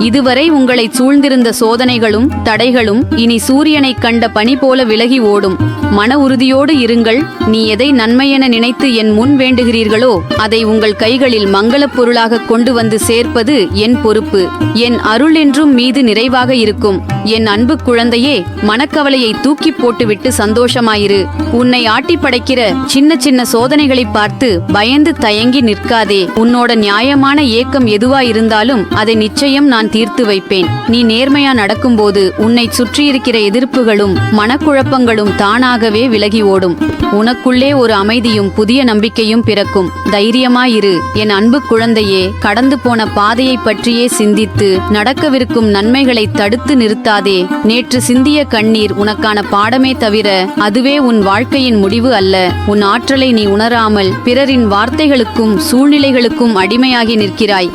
இதுவரை உங்களை சூழ்ந்திருந்த சோதனைகளும் தடைகளும் இனி சூரியனைக் கண்ட பனி போல விலகி ஓடும். மன உறுதியோடு இருங்கள். நீ எதை நன்மையென நினைத்து என் முன் வேண்டுகிறீர்களோ அதை உங்கள் கைகளில் மங்களப் பொருளாக கொண்டு வந்து சேர்ப்பது என் பொறுப்பு. என் அருள் என்றும் மீது நிறைவாக இருக்கும். என் அன்பு குழந்தையே, மனக்கவலையை தூக்கி போட்டுவிட்டு சந்தோஷமாயிரு. உன்னை ஆட்டி படைக்கிற சின்ன சின்ன சோதனைகளை பார்த்து பயந்து தயங்கி நிற்காதே. உன்னோட நியாயமான ஏக்கம் எதுவா இருந்தாலும் அதை நிச்சயம் நான் தீர்த்து வைப்பேன். நீ நேர்மையா நடக்கும்போது உன்னை சுற்றியிருக்கிற எதிர்ப்புகளும் மனக்குழப்பங்களும் தானாகவே விலகி ஓடும். உனக்குள்ளே ஒரு அமைதியும் புதிய நம்பிக்கையும் பிறக்கும். தைரியமாயிரு என் அன்பு குழந்தையே. கடந்து போன பாதையை பற்றியே சிந்தித்து நடக்கவிருக்கும் நன்மைகளை தடுத்து நிறுத்தாதே. நேற்று சிந்திய கண்ணீர் உனக்கான பாடமே தவிர அதுவே உன் வாழ்க்கையின் முடிவு அல்ல. உன் ஆற்றலை நீ உணராமல் பிறரின் வார்த்தைகளுக்கும் சூழ்நிலைகளுக்கும் அடிமையாகி நிற்கிறாய்.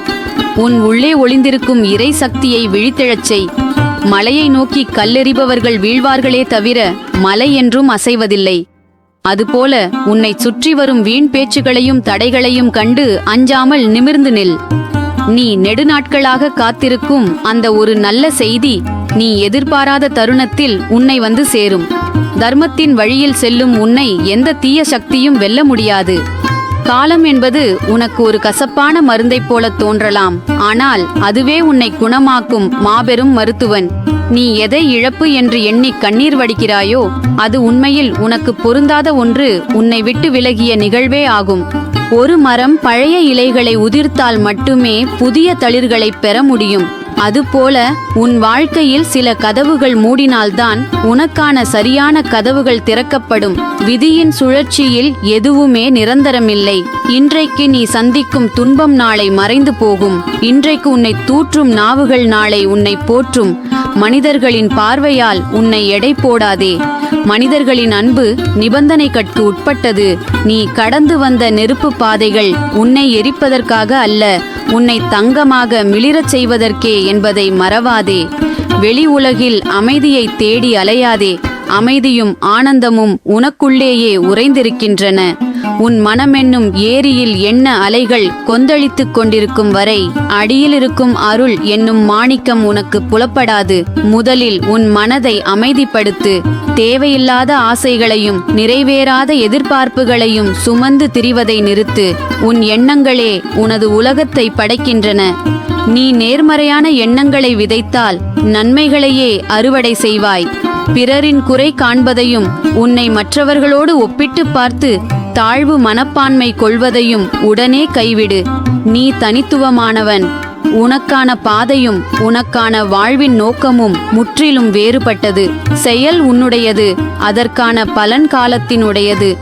உன் உள்ளே ஒளிந்திருக்கும் இறை சக்தியை விழித்தெழச் செய். மலையை நோக்கி கல்லெறிபவர்கள் வீழ்வார்களே தவிர மலை என்றும் அசைவதில்லை. அதுபோல உன்னை சுற்றி வரும் வீண் பேச்சுகளையும் தடைகளையும் கண்டு அஞ்சாமல் நிமிர்ந்து நில். நீ நெடுநாட்களாக காத்திருக்கும் அந்த ஒரு நல்ல செய்தி நீ எதிர்பாராத தருணத்தில் உன்னை வந்து சேரும். தர்மத்தின் வழியில் செல்லும் உன்னை எந்த தீய சக்தியும் வெல்ல முடியாது. காலம் என்பது உனக்கு ஒரு கசப்பான மருந்தைப் போல தோன்றலாம். ஆனால் அதுவே உன்னை குணமாக்கும் மாபெரும் மருத்துவன். நீ எதை இழப்பு என்று எண்ணி கண்ணீர் வடிக்கிறாயோ அது உண்மையில் உனக்கு பொருந்தாத ஒன்று உன்னை விட்டு விலகிய நிகழ்வே ஆகும். ஒரு மரம் பழைய இலைகளை உதிர்த்தால் மட்டுமே புதிய தளிர்களை பெற முடியும். அதுபோல உன் வாழ்க்கையில் சில கதவுகள் மூடினால்தான் உனக்கான சரியான கதவுகள் திறக்கப்படும். விதியின் சுழற்சியில் எதுவுமே நிரந்தரமில்லை. இன்றைக்கு நீ சந்திக்கும் துன்பம் நாளை மறைந்து போகும். இன்றைக்கு உன்னை தூற்றும் நாவுகள் நாளை உன்னை போற்றும். மனிதர்களின் பார்வையால் உன்னை எடை போடாதே. மனிதர்களின் அன்பு நிபந்தனைக்கு உட்பட்டது. நீ கடந்து வந்த நெருப்பு பாதைகள் உன்னை எரிப்பதற்காக அல்ல, உன்னை தங்கமாக மிளிரச் செய்வதற்கே என்பதை மறவாதே. வெளி உலகில் அமைதியை தேடி அலையாதே. அமைதியும் ஆனந்தமும் உனக்குள்ளேயே உறைந்திருக்கின்றன. உன் மனமென்னும் ஏரியில் எண்ண அலைகள் கொந்தளித்துக் கொண்டிருக்கும் வரை அடியில் இருக்கும் அருள் என்னும் மாணிக்கம் உனக்கு புலப்படாது. முதலில் உன் மனதை அமைதிப்படுத்து. தேவையில்லாத ஆசைகளையும் நிறைவேறாத எதிர்பார்ப்புகளையும் சுமந்து திரிவதை நிறுத்து. உன் எண்ணங்களே உனது உலகத்தை படைக்கின்றன. நீ நேர்மறையான எண்ணங்களை விதைத்தால் நன்மைகளையே அறுவடை செய்வாய். பிறரின் குறை காண்பதையும் உன்னை மற்றவர்களோடு ஒப்பிட்டு பார்த்து தாழ்வு மனப்பான்மை கொள்வதையும் உடனே கைவிடு. நீ தனித்துவமானவன். உனக்கான பாதையும் உனக்கான வாழ்வின் நோக்கமும் முற்றிலும் வேறுபட்டது. செயல் உன்னுடையது, அதற்கான பலன் காலத்தினுடையது.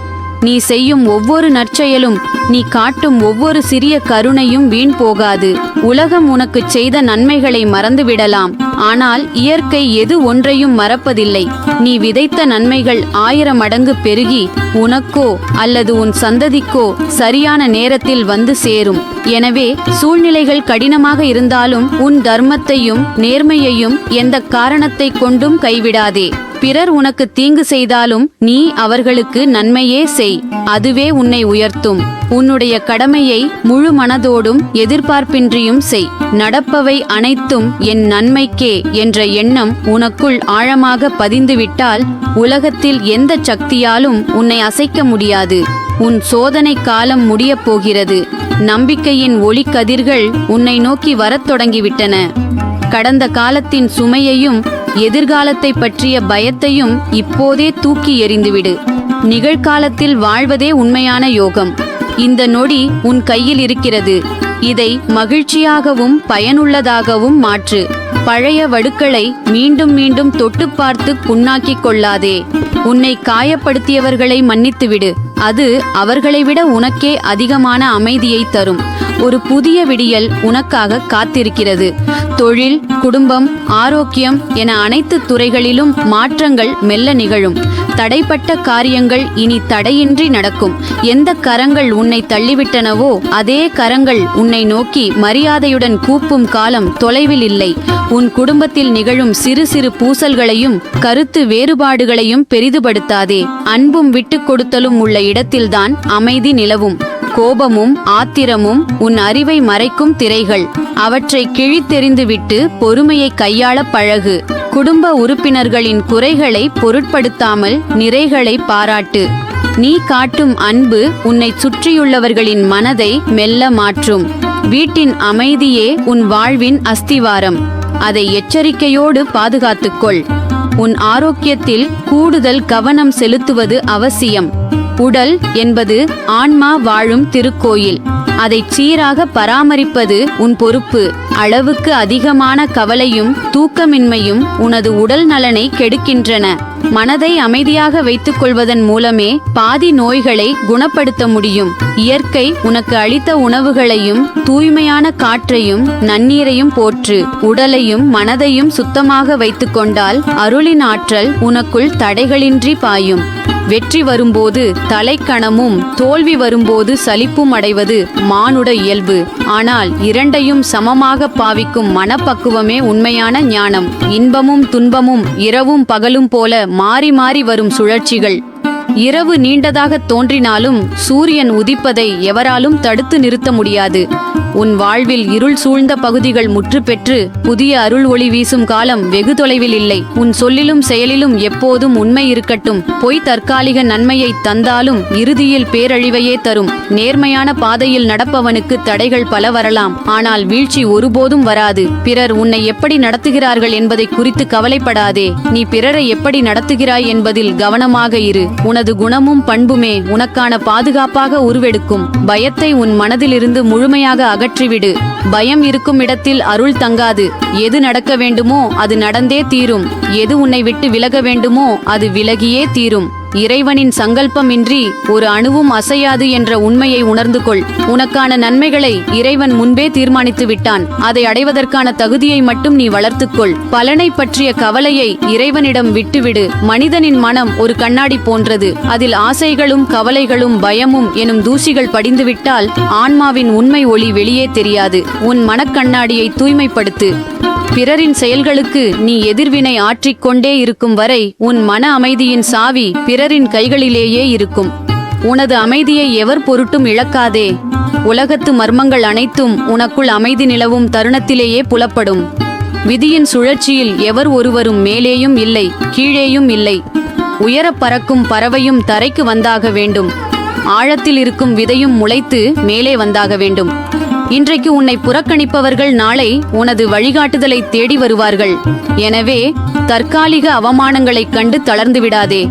நீ செய்யும் ஒவ்வொரு நற்செயலும், நீ காட்டும் ஒவ்வொரு சிறிய கருணையும் வீண் போகாது. உலகம் உனக்கு செய்த நன்மைகளை மறந்துவிடலாம், ஆனால் இயற்கை எது ஒன்றையும் மறப்பதில்லை. நீ விதைத்த நன்மைகள் 1000 மடங்கு பெருகி உனக்கோ அல்லது உன் சந்ததிக்கோ சரியான நேரத்தில் வந்து சேரும். எனவே சூழ்நிலைகள் கடினமாக இருந்தாலும் உன் தர்மத்தையும் நேர்மையையும் எந்த காரணத்தை கொண்டும் கைவிடாதே. பிறர் உனக்கு தீங்கு செய்தாலும் நீ அவர்களுக்கு நன்மையே செய். அதுவே உன்னை உயர்த்தும். உன்னுடைய கடமையை முழு மனதோடும் எதிர்பார்ப்பின்றியும் செய். நடப்பவை அனைத்தும் என் நன்மைக்கே என்ற எண்ணம் உனக்குள் ஆழமாக பதிந்துவிட்டால் உலகத்தில் எந்த சக்தியாலும் உன்னை அசைக்க முடியாது. உன் சோதனை காலம் முடியப் போகிறது. நம்பிக்கையின் ஒளிக்கதிர்கள் உன்னை நோக்கி வரத் தொடங்கிவிட்டன. கடந்த காலத்தின் சுமையையும் எதிர்காலத்தை பற்றிய பயத்தையும் இப்போதே தூக்கி எறிந்துவிடு. நிகழ்காலத்தில் வாழ்வதே உண்மையான யோகம். இந்த நொடி உன் கையில் இருக்கிறது. இதை மகிழ்ச்சியாகவும் பயனுள்ளதாகவும் மாற்று. பழைய வடுக்களை மீண்டும் மீண்டும் தொட்டு பார்த்து புண்ணாக்கிக் கொள்ளாதே. உன்னை காயப்படுத்தியவர்களை மன்னித்துவிடு. அது அவர்களை விட உனக்கே அதிகமான அமைதியை தரும். ஒரு புதிய விடியல் உனக்காக காத்திருக்கிறது. தொழில், குடும்பம், ஆரோக்கியம் என அனைத்து துறைகளிலும் மாற்றங்கள் மெல்ல நிகழும். தடைப்பட்ட காரியங்கள் இனி தடையின்றி நடக்கும். எந்த கரங்கள் உன்னை தள்ளிவிட்டனவோ அதே கரங்கள் உன்னை நோக்கி மரியாதையுடன் கூப்பும் காலம் தொலைவில் இல்லை. உன் குடும்பத்தில் நிகழும் சிறு சிறு பூசல்களையும் கருத்து வேறுபாடுகளையும் பெரிதுபடுத்தாதே. அன்பும் விட்டு கொடுத்தலும் உள்ள இடத்தில்தான் அமைதி நிலவும். கோபமும் ஆத்திரமும் உன் அறிவை மறைக்கும் திரைகள். அவற்றை கிழித்தெறிந்துவிட்டு பொறுமையை கையாள பழகு. குடும்ப உறுப்பினர்களின் குறைகளை பொருட்படுத்தாமல் நிறைகளை பாராட்டு. நீ காட்டும் அன்பு உன்னை சுற்றியுள்ளவர்களின் மனதை மெல்ல மாற்றும். வீட்டின் அமைதியே உன் வாழ்வின் அஸ்திவாரம். அதை எச்சரிக்கையோடு பாதுகாத்துக்கொள். உன் ஆரோக்கியத்தில் கூடுதல் கவனம் செலுத்துவது அவசியம். உடல் என்பது ஆன்மா வாழும் திருக்கோயில். அதை சீராக பராமரிப்பது உன் பொறுப்பு. அளவுக்கு அதிகமான கவலையும் தூக்கமின்மையும் உனது உடல் நலனை கெடுக்கின்றன. மனதை அமைதியாக வைத்துக் கொள்வதன் மூலமே பாதி நோய்களை குணப்படுத்த முடியும். இயற்கை உனக்கு அளித்த உணவுகளையும் தூய்மையான காற்றையும் நன்னீரையும் போற்று. உடலையும் மனதையும் சுத்தமாக வைத்துக் கொண்டால் அருளின் ஆற்றல் உனக்குள் தடைகளின்றி பாயும். வெற்றி வரும்போது தலைக்கணமும் தோல்வி வரும்போது சலிப்பும் அடைவது மானுட இயல்பு. ஆனால் இரண்டையும் சமமாக பாவிக்கும் மனப்பக்குவமே உண்மையான ஞானம். இன்பமும் துன்பமும் இரவும் பகலும் போல மாறி மாறி வரும் சுழற்சிகள். இரவு நீண்டதாக தோன்றினாலும் சூரியன் உதிப்பதை எவராலும் தடுத்து நிறுத்த முடியாது. உன் வாழ்வில் இருள் சூழ்ந்த பகுதிகள் முற்று பெற்று புதிய அருள் ஒளி வீசும் காலம் வெகு தொலைவில் இல்லை. உன் சொல்லிலும் செயலிலும் எப்போதும் உண்மை இருக்கட்டும். பொய் தற்காலிக நன்மையை தந்தாலும் இறுதியில் பேரழிவையே தரும். நேர்மையான பாதையில் நடப்பவனுக்கு தடைகள் பல வரலாம், ஆனால் வீழ்ச்சி ஒருபோதும் வராது. பிறர் உன்னை எப்படி நடத்துகிறார்கள் என்பதை குறித்து கவலைப்படாதே. நீ பிறரை எப்படி நடத்துகிறாய் என்பதில் கவனமாக இரு. உனது குணமும் பண்புமே உனக்கான பாதுகாப்பாக உருவெடுக்கும். பயத்தை உன் மனதிலிருந்து முழுமையாக அகற்றிவிடு. பயம் இருக்கும் இடத்தில் அருள் தங்காது. எது நடக்க வேண்டுமோ அது நடந்தே தீரும். எது உன்னை விட்டு விலக வேண்டுமோ அது விலகியே தீரும். இறைவனின் சங்கல்பமின்றி ஒரு அணுவும் அசையாது என்ற உண்மையை உணர்ந்து கொள். உனக்கான நன்மைகளை இறைவன் முன்பே தீர்மானித்து விட்டான். அதை அடைவதற்கான தகுதியை மட்டும் நீ வளர்த்துக்கொள். பலனை பற்றிய கவலையை இறைவனிடம் விட்டுவிடு. மனிதனின் மனம் ஒரு கண்ணாடி போன்றது. அதில் ஆசைகளும் கவலைகளும் பயமும் எனும் தூசிகள் படிந்துவிட்டால் ஆன்மாவின் உண்மை ஒளி வெளியே தெரியாது. உன் மனக்கண்ணாடியை தூய்மைப்படுத்து. பிறரின் செயல்களுக்கு நீ எதிர்வினை ஆற்றிக்கொண்டே இருக்கும் வரை உன் மன அமைதியின் சாவி பிறரின் கைகளிலேயே இருக்கும். உனது அமைதியை எவர் பொருட்டும் இழக்காதே. உலகத்து மர்மங்கள் அனைத்தும் உனக்குள் அமைதி நிலவும் தருணத்திலேயே புலப்படும். விதியின் சுழற்சியில் எவர் ஒருவரும் மேலேயும் இல்லை கீழேயும் இல்லை. உயரப் பறக்கும் பறவையும் தரைக்கு வந்தாக வேண்டும். ஆழத்தில் இருக்கும் விதையும் முளைத்து மேலே வந்தாக வேண்டும். இன்றைக்கு உன்னை புறக்கணிப்பவர்கள் நாளை உனது வழிகாட்டுதலை தேடி வருவார்கள். எனவே தற்காலிக அவமானங்களைக் கண்டு தளர்ந்து விடாதே.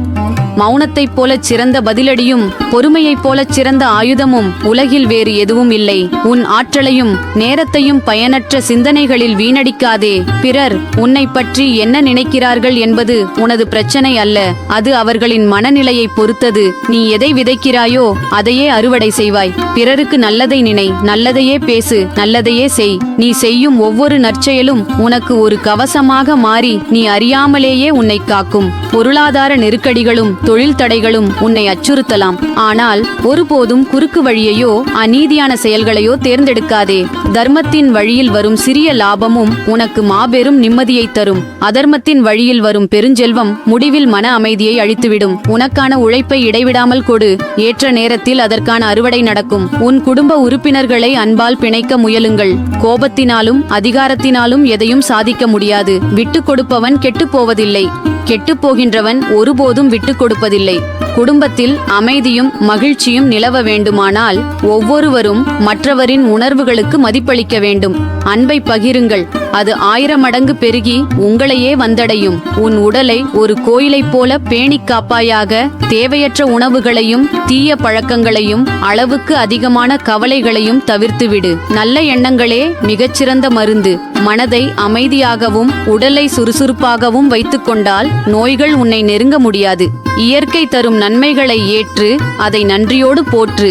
மௌனத்தைப் போலச் சிறந்த பதிலடியும் பொறுமையைப் போலச் சிறந்த ஆயுதமும் உலகில் வேறு எதுவும் இல்லை. உன் ஆற்றலையும் நேரத்தையும் பயனற்ற சிந்தனைகளில் வீணடிக்காதே. பிறர் உன்னை பற்றி என்ன நினைக்கிறார்கள் என்பது உனது பிரச்சனை அல்ல. அது அவர்களின் மனநிலையை பொறுத்தது. நீ எதை விதைக்கிறாயோ அதையே அறுவடை செய்வாய். பிறருக்கு நல்லதை நினை, நல்லதையே பேசு, நல்லதையே செய். நீ செய்யும் ஒவ்வொரு நற்செயலும் உனக்கு ஒரு கவசமாக மாறி நீ அறியாமலேயே உன்னை காக்கும். பொருளாதார நெருக்கடிகளும் தொழில் தடைகளும் உன்னை அச்சுறுத்தலாம். ஆனால் ஒருபோதும் குறுக்கு வழியையோ அநீதியான செயல்களையோ தேர்ந்தெடுக்காதே. தர்மத்தின் வழியில் வரும் சிறிய லாபமும் உனக்கு மாபெரும் நிம்மதியை தரும். அதர்மத்தின் வழியில் வரும் பெருஞ்செல்வம் முடிவில் மன அமைதியை அழித்துவிடும். உனக்கான உழைப்பை இடைவிடாமல் கொடு. ஏற்ற நேரத்தில் அதற்கான அறுவடை நடக்கும். உன் குடும்ப உறுப்பினர்களை அன்பால் பிணைக்க முயலுங்கள். கோபத்தினாலும் அதிகாரத்தினாலும் எதையும் சாதிக்க முடியாது. விட்டு கொடுப்பவன் கெட்டுப் போவதில்லை. கெட்டுப்போகின்றவன் ஒருபோதும் விட்டு கொடுப்பதில்லை. குடும்பத்தில் அமைதியும் மகிழ்ச்சியும் நிலவ வேண்டுமானால் ஒவ்வொருவரும் மற்றவரின் உணர்வுகளுக்கு மதிப்பளிக்க வேண்டும். அன்பை பகிருங்கள். அது 1000 மடங்கு பெருகி உங்களையே வந்தடையும். உன் உடலை ஒரு கோயிலைப் போல பேணிக் காப்பாயாக. தேவையற்ற உணவுகளையும் தீய பழக்கங்களையும் அளவுக்கு அதிகமான கவலைகளையும் தவிர்த்துவிடு. நல்ல எண்ணங்களே மிகச்சிறந்த மருந்து. மனதை அமைதியாகவும் உடலை சுறுசுறுப்பாகவும் வைத்துக் கொண்டால் நோய்கள் உன்னை நெருங்க முடியாது. இயற்கை தரும் நன்மைகளை ஏற்று அதை நன்றியோடு போற்று.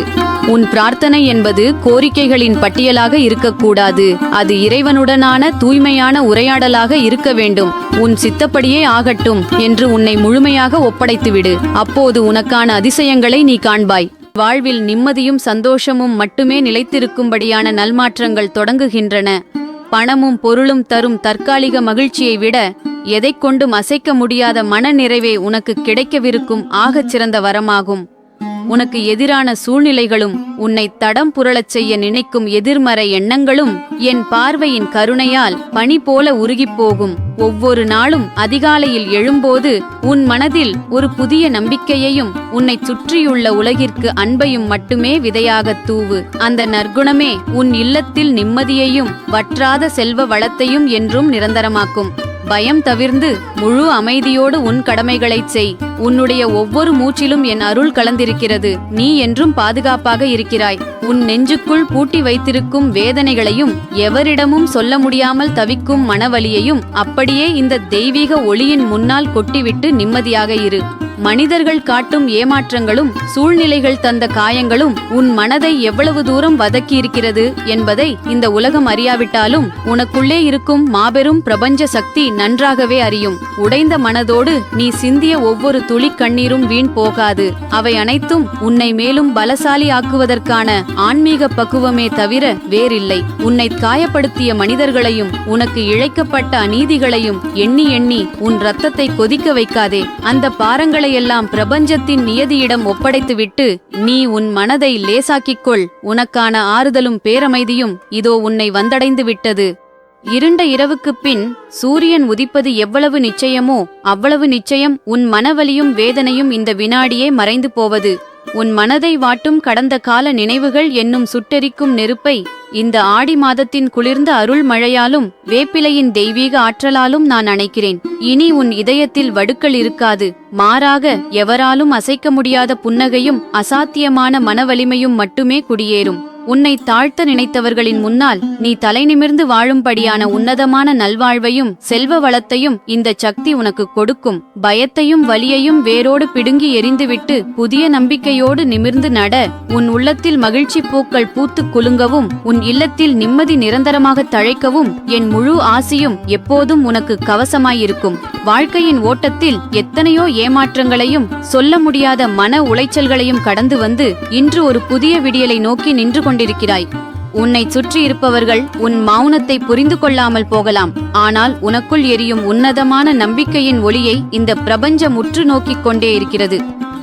உன் பிரார்த்தனை என்பது கோரிக்கைகளின் பட்டியலாக இருக்கக்கூடாது. அது இறைவனுடனான தூய்மையான உரையாடலாக இருக்க வேண்டும். உன் சித்தப்படியே ஆகட்டும் என்று உன்னை முழுமையாக ஒப்படைத்துவிடு. அப்போது உனக்கான அதிசயங்களை நீ காண்பாய். வாழ்வில் நிம்மதியும் சந்தோஷமும் மட்டுமே நிலைத்திருக்கும்படியான நல்மாற்றங்கள் தொடங்குகின்றன. பணமும் பொருளும் தரும் தற்காலிக மகிழ்ச்சியை விட எதைக் கொண்டும் அசைக்க முடியாத மன நிறைவே உனக்கு கிடைக்கவிருக்கும் ஆகச் சிறந்த வரமாகும். உனக்கு எதிரான சூழ்நிலைகளும் உன்னை தடம் புரளச் செய்ய நினைக்கும் எதிர்மறை எண்ணங்களும் என் பார்வையின் கருணையால் பனி போல உருகிப்போகும். ஒவ்வொரு நாளும் அதிகாலையில் எழும்போது உன் மனதில் ஒரு புதிய நம்பிக்கையையும் உன்னை சுற்றியுள்ள உலகிற்கு அன்பையும் மட்டுமே விதையாகத் தூவு. அந்த நற்குணமே உன் இல்லத்தில் நிம்மதியையும் வற்றாத செல்வ வளத்தையும் என்றும் நிரந்தரமாக்கும். பயம் தவிர்ந்து முழு அமைதியோடு உன் கடமைகளைச் செய். உன்னுடைய ஒவ்வொரு மூச்சிலும் என் அருள் கலந்திருக்கிறது. நீ என்றும் பாதுகாப்பாக இருக்கிறாய். உன் நெஞ்சுக்குள் பூட்டி வைத்திருக்கும் வேதனைகளையும் எவரிடமும் சொல்ல முடியாமல் தவிக்கும் மனவலியையும் அப்படியே இந்த தெய்வீக ஒளியின் முன்னால் கொட்டிவிட்டு நிம்மதியாக இரு. மனிதர்கள் காட்டும் ஏமாற்றங்களும் சூழ்நிலைகள் தந்த காயங்களும் உன் மனதை எவ்வளவு தூரம் வதக்கியிருக்கிறது என்பதை இந்த உலகம் அறியாவிட்டாலும் உனக்குள்ளே இருக்கும் மாபெரும் பிரபஞ்ச சக்தி நன்றாகவே அறியும். உடைந்த மனதோடு நீ சிந்திய ஒவ்வொரு துளி கண்ணீரும் வீண் போகாது. அவை அனைத்தும் உன்னை மேலும் பலசாலி ஆக்குவதற்கான ஆன்மீக பக்குவமே தவிர வேறில்லை. உன்னை காயப்படுத்திய மனிதர்களையும் உனக்கு இழைக்கப்பட்ட அநீதிகளையும் எண்ணி எண்ணி உன் ரத்தத்தை கொதிக்க வைக்காதே. அந்த பாரங்களை எல்லாம் பிரபஞ்சத்தின் நியதியிடம் ஒப்படைத்துவிட்டு நீ உன் மனதை லேசாக்கிக்கொள். உனக்கான ஆறுதலும் பேரமைதியும் இதோ உன்னை வந்தடைந்து விட்டது. இருண்ட இரவுக்குப் பின் சூரியன் உதிப்பது எவ்வளவு நிச்சயமோ அவ்வளவு நிச்சயம் உன் மனவலியும் வேதனையும் இந்த வினாடியே மறைந்து போவது. உன் மனதை வாட்டும் கடந்த கால நினைவுகள் என்னும் சுட்டெரிக்கும் நெருப்பை இந்த ஆடி மாதத்தின் குளிர்ந்த அருள் மழையாலும் வேப்பிலையின் தெய்வீக ஆற்றலாலும் நான் அணைக்கிறேன். இனி உன் இதயத்தில் வடுக்கள் இருக்காது. மாறாக எவராலும் அசைக்க முடியாத புன்னகையும் அசாத்தியமான மனவலிமையும் மட்டுமே குடியேறும். உன்னை தாழ்த்த நினைத்தவர்களின் முன்னால் நீ தலை நிமிர்ந்து வாழும்படியான உன்னதமான நல்வாழ்வையும் செல்வ வளத்தையும் இந்த சக்தி உனக்கு கொடுக்கும். பயத்தையும் வலியையும் வேரோடு பிடுங்கி எறிந்துவிட்டு புதிய நம்பிக்கையோடு நிமிர்ந்து நட. உன் உள்ளத்தில் மகிழ்ச்சி பூக்கள் பூத்து குலுங்கவும் உன் இல்லத்தில் நிம்மதி நிரந்தரமாக தழைக்கவும் என் முழு ஆசியும் எப்போதும் உனக்கு கவசமாயிருக்கும். வாழ்க்கையின் ஓட்டத்தில் எத்தனையோ ஏமாற்றங்களையும் சொல்ல முடியாத மன உளைச்சல்களையும் கடந்து வந்து இன்று ஒரு புதிய விடியலை நோக்கி நின்று கொண்டிருக்கிறாய். உன்னை சுற்றி இருப்பவர்கள் உன் மௌனத்தை புரிந்து கொள்ளாமல் போகலாம். ஆனால் உனக்குள் எரியும் உன்னதமான நம்பிக்கையின் ஒளியை இந்த பிரபஞ்சம் உற்று நோக்கிக் கொண்டே இருக்கிறது.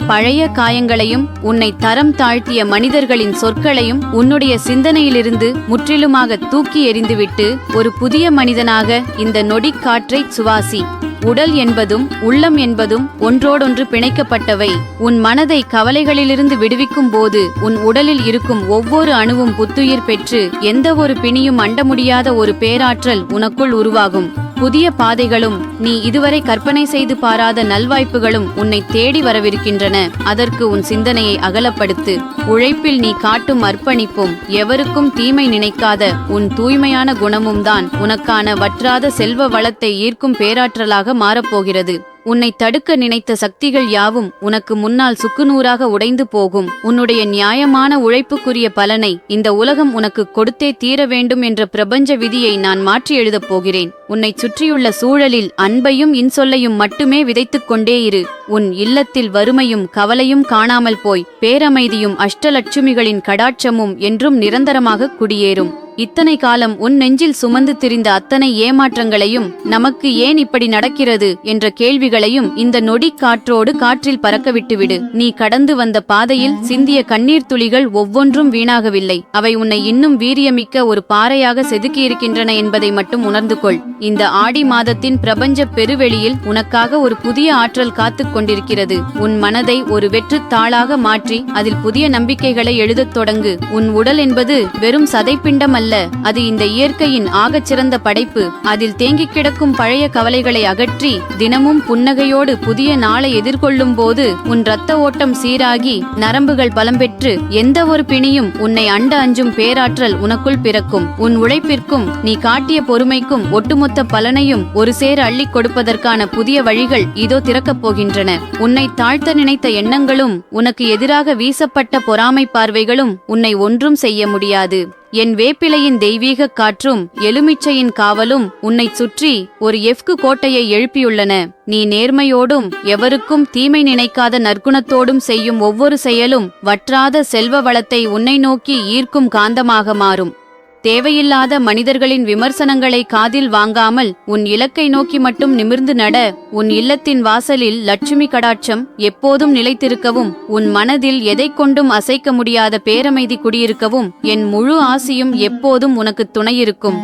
பழைய காயங்களையும் உன்னை தரம் தாழ்த்திய மனிதர்களின் சொற்களையும் உன்னுடைய சிந்தனையிலிருந்து முற்றிலுமாக தூக்கி எறிந்துவிட்டு ஒரு புதிய மனிதனாக இந்த நொடி காற்றை சுவாசி. உடல் என்பதும் உள்ளம் என்பதும் ஒன்றோடொன்று பிணைக்கப்பட்டவை. உன் மனதை கவலைகளிலிருந்து விடுவிக்கும் போது உன் உடலில் இருக்கும் ஒவ்வொரு அணுவும் புத்துயிர் பெற்று எந்த ஒரு பிணியும் அண்ட முடியாத ஒரு பேராற்றல் உனக்குள் உருவாகும். புதிய பாதைகளும் நீ இதுவரை கற்பனை செய்து பாராத நல்வாய்ப்புகளும் உன்னை தேடி வரவிருக்கின்றன. அதற்கு உன் சிந்தனையை அகலப்படுத்து. உழைப்பில் நீ காட்டும் அர்ப்பணிப்பும் எவருக்கும் தீமை நினைக்காத உன் தூய்மையான குணமும் தான் உனக்கான வற்றாத செல்வ வளத்தை ஈர்க்கும் பேராற்றலாக மாறப்போகிறது. உன்னை தடுக்க நினைத்த சக்திகள் யாவும் உனக்கு முன்னால் சுக்குநூறாக உடைந்து போகும். உன்னுடைய நியாயமான உழைப்புக்குரிய பலனை இந்த உலகம் உனக்கு கொடுத்தே தீர வேண்டும் என்ற பிரபஞ்ச விதியை நான் மாற்றி எழுதப் போகிறேன். உன்னை சுற்றியுள்ள சூழலில் அன்பையும் இன்சொல்லையும் மட்டுமே விதைத்துக் கொண்டே இரு. உன் இல்லத்தில் வறுமையும் கவலையும் காணாமல் போய் பேரமைதியும் அஷ்டலட்சுமிகளின் கடாட்சமும் என்றும் நிரந்தரமாக குடியேறும். இத்தனை காலம் உன் நெஞ்சில் சுமந்து திரிந்த அத்தனை ஏமாற்றங்களையும் நமக்கு ஏன் இப்படி நடக்கிறது என்ற கேள்விகளையும் இந்த நொடி காற்றோடு காற்றில் பறக்கவிட்டுவிடு. நீ கடந்து வந்த பாதையில் சிந்திய கண்ணீர் துளிகள் ஒவ்வொன்றும் வீணாகவில்லை. அவை உன்னை இன்னும் வீரியமிக்க ஒரு பாறையாக செதுக்கியிருக்கின்றன என்பதை மட்டும் உணர்ந்து கொள். இந்த ஆடி மாதத்தின் பிரபஞ்ச பெருவெளியில் உனக்காக ஒரு புதிய ஆற்றல் காத்துக் கொண்டிருக்கிறது. உன் மனதை ஒரு வெற்றுத் தாளாக மாற்றி அதில் புதிய நம்பிக்கைகளை எழுதத் தொடங்கு. உன் உடல் என்பது வெறும் சதைப்பிண்டம் அல்ல, அது இந்த இயற்கையின் ஆகச்சிறந்த படைப்பு. அதில் தேங்கிக் கிடக்கும் பழைய கவலைகளை அகற்றி தினமும் புன்னகையோடு புதிய நாளை எதிர்கொள்ளும் போது உன் இரத்த ஓட்டம் சீராகி நரம்புகள் பலம் பெற்று எந்த ஒரு பிணியும் உன்னை அண்ட அஞ்சும் பேராற்றல் உனக்குள் பிறக்கும். உன் உழைப்பிற்கும் நீ காட்டிய பொறுமைக்கும் ஒட்டுமொத்த பலனையும் ஒரு சேர அள்ளிக் கொடுப்பதற்கான புதிய வழிகள் இதோ திறக்கப் போகின்றன. உன்னை தாழ்த்த நினைத்த எண்ணங்களும் உனக்கு எதிராக வீசப்பட்ட பொறாமை பார்வைகளும் உன்னை ஒன்றும் செய்ய முடியாது. என் வேப்பிலையின் தெய்வீக காற்றும் எலுமிச்சையின் காவலும் உன்னை சுற்றி ஒரு எஃகு கோட்டையை எழுப்பியுள்ளன. நீ நேர்மையோடும் எவருக்கும் தீமை நினைக்காத நற்குணத்தோடும் செய்யும் ஒவ்வொரு செயலும் வற்றாத செல்வ வளத்தை உன்னை நோக்கி ஈர்க்கும் காந்தமாக மாறும். தேவையில்லாத மனிதர்களின் விமர்சனங்களை காதில் வாங்காமல் உன் இலக்கை நோக்கி மட்டும் நிமிர்ந்து நட. உன் இல்லத்தின் வாசலில் லட்சுமி கடாட்சம் எப்போதும் நிலைத்திருக்கவும், உன் மனதில் எதைக் கொண்டும் அசைக்க முடியாத பேரமைதி குடியிருக்கவும் என் முழு ஆசியும் எப்போதும் உனக்கு துணையிருக்கும்.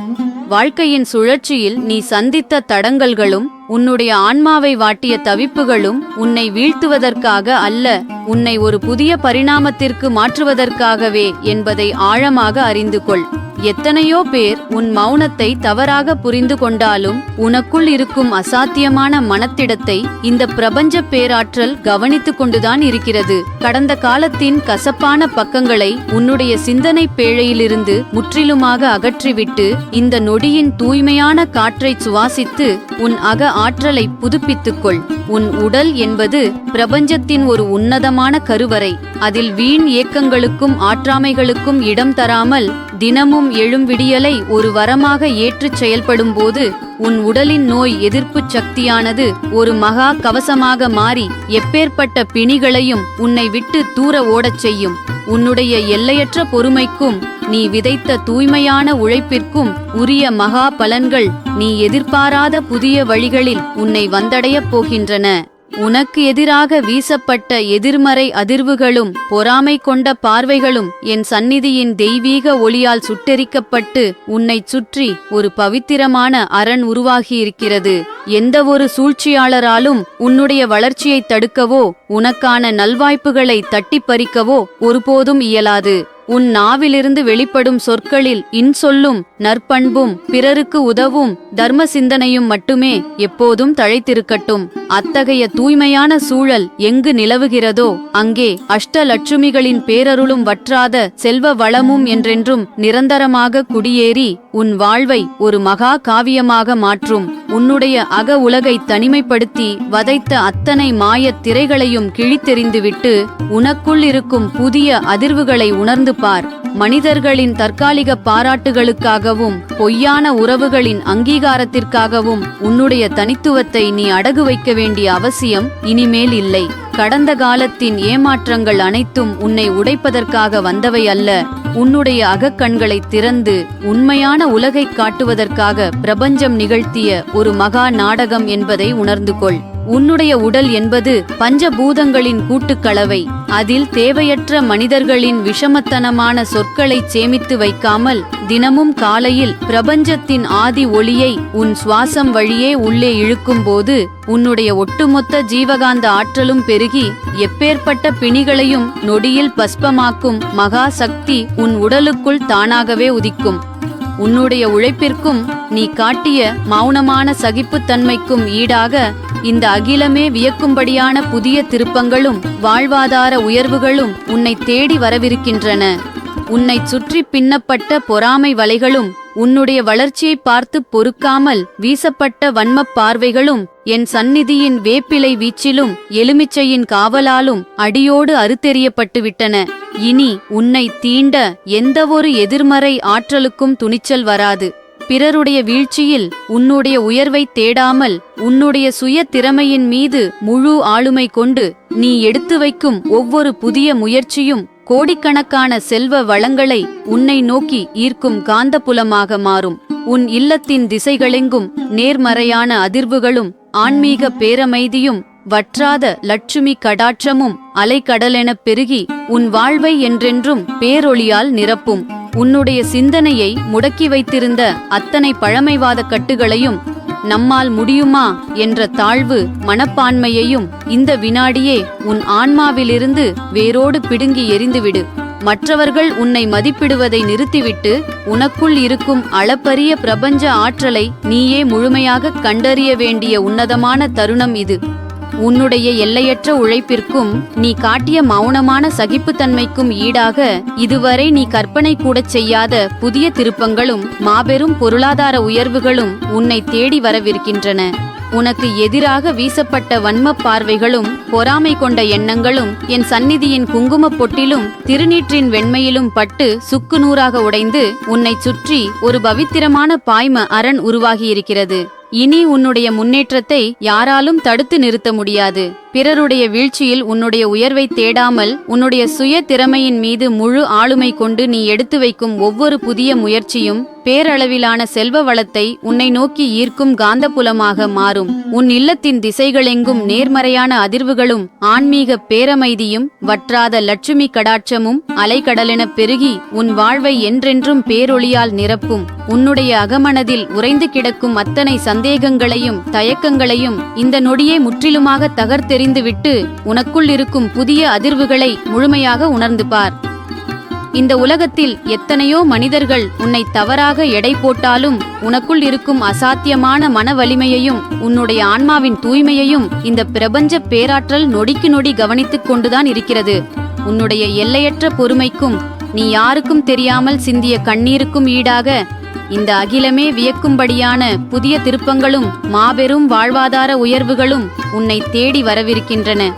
வாழ்க்கையின் சுழற்சியில் நீ சந்தித்த தடங்கல்களும் உன்னுடைய ஆன்மாவை வாட்டிய தவிப்புகளும் உன்னை வீழ்த்துவதற்காக அல்ல, உன்னை ஒரு புதிய பரிணாமத்திற்கு மாற்றுவதற்காகவே என்பதை ஆழமாக அறிந்து கொள். எத்தனையோ பேர் உன் மௌனத்தை தவறாக புரிந்து கொண்டாலும் உனக்குள் இருக்கும் அசாத்தியமான மனத்திடத்தை இந்த பிரபஞ்ச பேராற்றல் கவனித்துக் கொண்டுதான் இருக்கிறது. கடந்த காலத்தின் கசப்பான பக்கங்களை உன்னுடைய சிந்தனை பேழையிலிருந்து முற்றிலுமாக அகற்றிவிட்டு இந்த நொடியின் தூய்மையான காற்றை சுவாசித்து உன் அக ஆற்றலை புதுப்பித்துக்கொள். உன் உடல் என்பது பிரபஞ்சத்தின் ஒரு உன்னதமான கருவறை. அதில் வீண் ஏக்கங்களுக்கும் ஆற்றாமைகளுக்கும் இடம் தராமல் தினமும் எழும் விடியலை ஒரு வரமாக ஏற்றுச் செயல்படும் போது உன் உடலின் நோய் எதிர்ப்பு சக்தியானது ஒரு மகா கவசமாக மாறி எப்பேற்பட்ட பிணிகளையும் உன்னை விட்டு தூர ஓடச் செய்யும். உன்னுடைய எல்லையற்ற பொறுமைக்கும் நீ விதைத்த தூய்மையான உழைப்பிற்கும் உரிய மகா பலன்கள் நீ எதிர்பாராத புதிய வழிகளில் உன்னை வந்தடையப் போகின்றன. உனக்கு எதிராக வீசப்பட்ட எதிர்மறை அதிர்வுகளும் பொறாமை கொண்ட பார்வைகளும் என் சந்நிதியின் தெய்வீக ஒளியால் சுட்டெரிக்கப்பட்டு உன்னை சுற்றி ஒரு பவித்திரமான அரண் உருவாகியிருக்கிறது. எந்த ஒரு சூழ்ச்சியாளராலும் உன்னுடைய வளர்ச்சியை தடுக்கவோ உனக்கான நல்வாய்ப்புகளை தட்டிப் பறிக்கவோ ஒருபோதும் இயலாது. உன் நாவிலிருந்து வெளிப்படும் சொற்களில் இன்சொல்லும் நற்பண்பும் பிறருக்கு உதவும் தர்ம சிந்தனையும் மட்டுமே எப்போதும் தழைத்திருக்கட்டும். அத்தகைய தூய்மையான சூழல் எங்கு நிலவுகிறதோ அங்கே அஷ்டலட்சுமிகளின் பேரருளும் வற்றாத செல்வ வளமும் என்றென்றும் நிரந்தரமாக குடியேறி உன் வாழ்வை ஒரு மகா காவியமாக மாற்றும். உன்னுடைய அக உலகை தனிமைப்படுத்தி வதைத்த அத்தனை மாயத் திரைகளையும் கிழித்தெறிந்துவிட்டு உனக்குள் இருக்கும் புதிய அதிர்வுகளை உணர்ந்து பார். மனிதர்களின் தற்காலிக பாராட்டுகளுக்காகவும் பொய்யான உறவுகளின் அங்கீகாரத்திற்காகவும் உன்னுடைய தனித்துவத்தை நீ அடகு வைக்க வேண்டிய அவசியம் இனிமேல் இல்லை. கடந்த காலத்தின் ஏமாற்றங்கள் அனைத்தும் உன்னை உடைப்பதற்காக வந்தவை அல்ல. உன்னுடைய அகக்கண்களை திறந்து உண்மையான உலகை காட்டுவதற்காக பிரபஞ்சம் நிகழ்த்திய ஒரு மகா நாடகம் என்பதை உணர்ந்து கொள். உன்னுடைய உடல் என்பது பஞ்சபூதங்களின் கூட்டுக்கலவை. அதில் தேவையற்ற மனிதர்களின் விஷமத்தனமான சொற்களை சேமித்து வைக்காமல் தினமும் காலையில் பிரபஞ்சத்தின் ஆதி ஒளியை உன் சுவாசம் வழியே உள்ளே இழுக்கும்போது உன்னுடைய ஒட்டுமொத்த ஜீவகாந்த ஆற்றலும் பெருகி எப்பேற்பட்ட பிணிகளையும் நொடியில் பஸ்பமாக்கும் மகா சக்தி உன் உடலுக்குள் தானாகவே உதிக்கும். உன்னுடைய உழைப்பிற்கும் நீ காட்டிய மௌனமான சகிப்புத்தன்மைக்கும் ஈடாக இந்த அகிலமே வியக்கும்படியான புதிய திருப்பங்களும் வாழ்வாதார உயர்வுகளும் உன்னை தேடி வரவிருக்கின்றன. உன்னை சுற்றி பின்னப்பட்ட பொறாமை வலைகளும் உன்னுடைய வளர்ச்சியை பார்த்து பொறுக்காமல் வீசப்பட்ட வன்மப் பார்வைகளும் என் சந்நிதியின் வேப்பிலை வீச்சிலும் எலுமிச்சையின் காவலாலும் அடியோடு அறுத்தெறியப்பட்டுவிட்டன. இனி உன்னை தீண்ட எந்தவொரு எதிர்மறை ஆற்றலுக்கும் துணிச்சல் வராது. பிறருடைய வீழ்ச்சியில் உன்னுடைய உயர்வை தேடாமல் உன்னுடைய சுய திறமையின் மீது முழு ஆளுமை கொண்டு நீ எடுத்து வைக்கும் ஒவ்வொரு புதிய முயற்சியும் கோடிக்கணக்கான செல்வ வளங்களை உன்னை நோக்கி ஈர்க்கும் காந்தப்புலமாக மாறும். உன் இல்லத்தின் திசைகளெங்கும் நேர்மறையான அதிர்வுகளும் ஆன்மீக பேரமைதியும் வற்றாத லட்சுமி கடாட்சமும் அலைக்கடலெனப் பெருகி உன் வாழ்வை என்றென்றும் பேரொளியால் நிரப்பும். உன்னுடைய சிந்தனையை முடக்கி வைத்திருந்த அத்தனை பழமைவாத கட்டுகளையும் நம்மால் முடியுமா என்ற தாழ்வு மனப்பான்மையையும் இந்த வினாடியே உன் ஆன்மாவிலிருந்து வேரோடு பிடுங்கி எறிந்துவிடு. மற்றவர்கள் உன்னை மதிப்பிடுவதை நிறுத்திவிட்டு உனக்குள் இருக்கும் அளப்பரிய பிரபஞ்ச ஆற்றலை நீயே முழுமையாக கண்டறிய வேண்டிய உன்னதமான தருணம் இது. உன்னுடைய எல்லையற்ற உழைப்பிற்கும் நீ காட்டிய மௌனமான சகிப்புத்தன்மைக்கும் ஈடாக இதுவரை நீ கற்பனை கூட செய்யாத புதிய திருப்பங்களும் மாபெரும் பொருளாதார உயர்வுகளும் உன்னை தேடி வரவிருக்கின்றன. உனக்கு எதிராக வீசப்பட்ட வன்மப் பார்வைகளும் பொறாமை கொண்ட எண்ணங்களும் என் சந்நிதியின் குங்குமப் பொட்டிலும் திருநீற்றின் வெண்மையிலும் பட்டு சுக்கு நூறாக உடைந்து உன்னை சுற்றி ஒரு பவித்திரமான பாய்ம அரண் உருவாகியிருக்கிறது. இனி உன்னுடைய முன்னேற்றத்தை யாராலும் தடுத்து நிறுத்த முடியாது. பிறருடைய வீழ்ச்சியில் உன்னுடைய உயர்வை தேடாமல் உன்னுடைய சுய திறமையின் மீது முழு ஆளுமை கொண்டு நீ எடுத்து வைக்கும் ஒவ்வொரு புதிய முயற்சியும் பேரளவிலான செல்வ வளத்தை உன்னை நோக்கி ஈர்க்கும் காந்தப்புலமாக மாறும். உன் இல்லத்தின் திசைகளெங்கும் நேர்மறையான அதிர்வுகளும் ஆன்மீக பேரமைதியும் வற்றாத லட்சுமி கடாட்சமும் அலைக்கடலென பெருகி உன் வாழ்வை என்றென்றும் பேரொளியால் நிரப்பும். உன்னுடைய அகமனதில் உறைந்து கிடக்கும் அத்தனை சந்தேகங்களையும் தயக்கங்களையும் இந்த நொடியே முற்றிலுமாக தகர்த்தெறிந்துவிட்டு உனக்குள் இருக்கும் புதிய அதிர்வுகளை முழுமையாக உணர்ந்து பார். இந்த உலகத்தில் எத்தனையோ மனிதர்கள் உன்னை தவறாக எடை போட்டாலும் உனக்குள் இருக்கும் அசாத்தியமான மன வலிமையையும் உன்னுடைய ஆன்மாவின் தூய்மையையும் இந்த பிரபஞ்ச பேராற்றல் நொடிக்கு நொடி கவனித்துக் கொண்டுதான் இருக்கிறது. உன்னுடைய எல்லையற்ற பொறுமைக்கும் நீ யாருக்கும் தெரியாமல் சிந்திய கண்ணீருக்கும் ஈடாக இந்த அகிலமே வியக்கும்படியான புதிய திருப்பங்களும் மாபெரும் வாழ்வாதார உயர்வுகளும் உன்னை தேடி வரவிருக்கின்றன.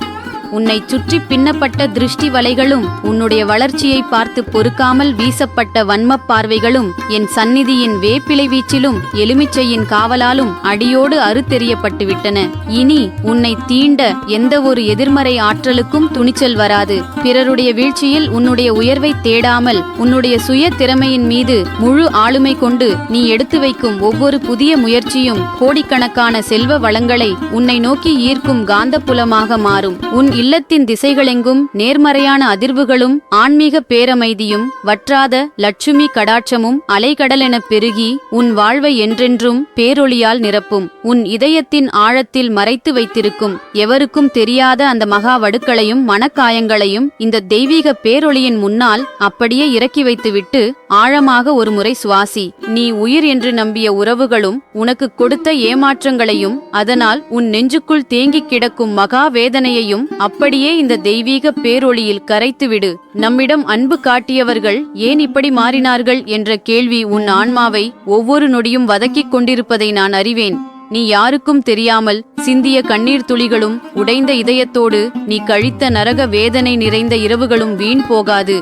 உன்னை சுற்றி பின்னப்பட்ட திருஷ்டி வலைகளும் உன்னுடைய வளர்ச்சியை பார்த்து பொறுக்காமல் வீசப்பட்ட வன்மப் பார்வைகளும் என் சந்நிதியின் வேப்பிலை வீச்சிலும் எலுமிச்சையின் காவலாலும் அடியோடு அறுத்தெறியப்பட்டு விட்டன. இனி உன்னை தீண்ட எந்த ஒரு எதிர்மறை ஆற்றலுக்கும் துணிச்சல் வராது. பிறருடைய வீழ்ச்சியில் உன்னுடைய உயர்வை தேடாமல் உன்னுடைய சுய திறமையின் மீது முழு ஆளுமை கொண்டு நீ எடுத்து வைக்கும் ஒவ்வொரு புதிய முயற்சியும் கோடிக்கணக்கான செல்வ வளங்களை உன்னை நோக்கி ஈர்க்கும் காந்தப்புலமாக மாறும். உன் இல்லத்தின் திசைகளெங்கும் நேர்மறையான அதிர்வுகளும் ஆன்மீக பேரமைதியும் வற்றாத லட்சுமி கடாட்சமும் அலைகடலென பெருகி உன் வாழ்வை என்றென்றும் பேரொளியால் நிரப்பும். உன் இதயத்தின் ஆழத்தில் மறைத்து வைத்திருக்கும் எவருக்கும் தெரியாத அந்த மகா வடுக்களையும் மனக்காயங்களையும் இந்த தெய்வீக பேரொளியின் முன்னால் அப்படியே இறக்கி வைத்துவிட்டு ஆழமாக ஒரு முறை சுவாசி. நீ உயிர் என்று நம்பிய உறவுகளும் உனக்கு கொடுத்த ஏமாற்றங்களையும் அதனால் உன் நெஞ்சுக்குள் தேங்கிக் கிடக்கும் மகா வேதனையையும் அப்படியே இந்த தெய்வீக பேரொளியில் கரைத்துவிடு. நம்மிடம் அன்பு காட்டியவர்கள் ஏன் இப்படி மாறினார்கள் என்ற கேள்வி உன் ஆன்மாவை ஒவ்வொரு நொடியும் வதக்கிக் கொண்டிருப்பதை நான் அறிவேன். நீ யாருக்கும் தெரியாமல் சிந்திய கண்ணீர் துளிகளும் உடைந்த இதயத்தோடு நீ கழித்த நரக வேதனை நிறைந்த இரவுகளும் வீண் போகாது.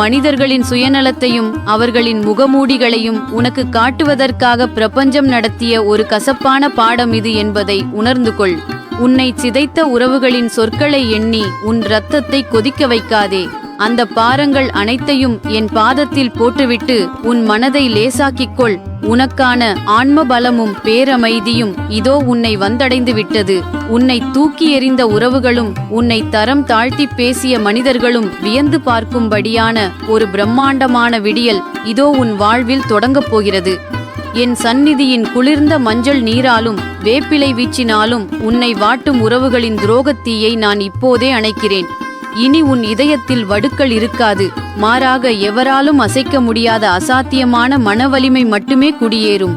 மனிதர்களின் சுயநலத்தையும் அவர்களின் முகமூடிகளையும் உனக்கு காட்டுவதற்காக பிரபஞ்சம் நடத்திய ஒரு கசப்பான பாடம் இது என்பதை உணர்ந்து கொள். உன்னை சிதைத்த உறவுகளின் சொற்களை எண்ணி உன் இரத்தத்தை கொதிக்க வைக்காதே. அந்த பாரங்கள் அனைத்தையும் என் பாதத்தில் போட்டுவிட்டு உன் மனதை லேசாக்கிக்கொள். உனக்கான ஆன்ம பலமும் பேரமைதியும் இதோ உன்னை வந்தடைந்து விட்டது. உன்னை தூக்கி எறிந்த உறவுகளும் உன்னை தரம் தாழ்த்தி பேசிய மனிதர்களும் வியந்து பார்க்கும்படியான ஒரு பிரம்மாண்டமான விடியல் இதோ உன் வாழ்வில் தொடங்கப் போகிறது. என் சந்நிதியின் குளிர்ந்த மஞ்சள் நீராலும் வேப்பிலை வீச்சினாலும் உன்னை வாட்டும் உறவுகளின் துரோகத்தீயை நான் இப்போதே அணைக்கிறேன். இனி உன் இதயத்தில் வடுக்கள் இருக்காது. மாறாக எவராலும் அசைக்க முடியாத அசாத்தியமான மனவலிமை மட்டுமே குடியேறும்.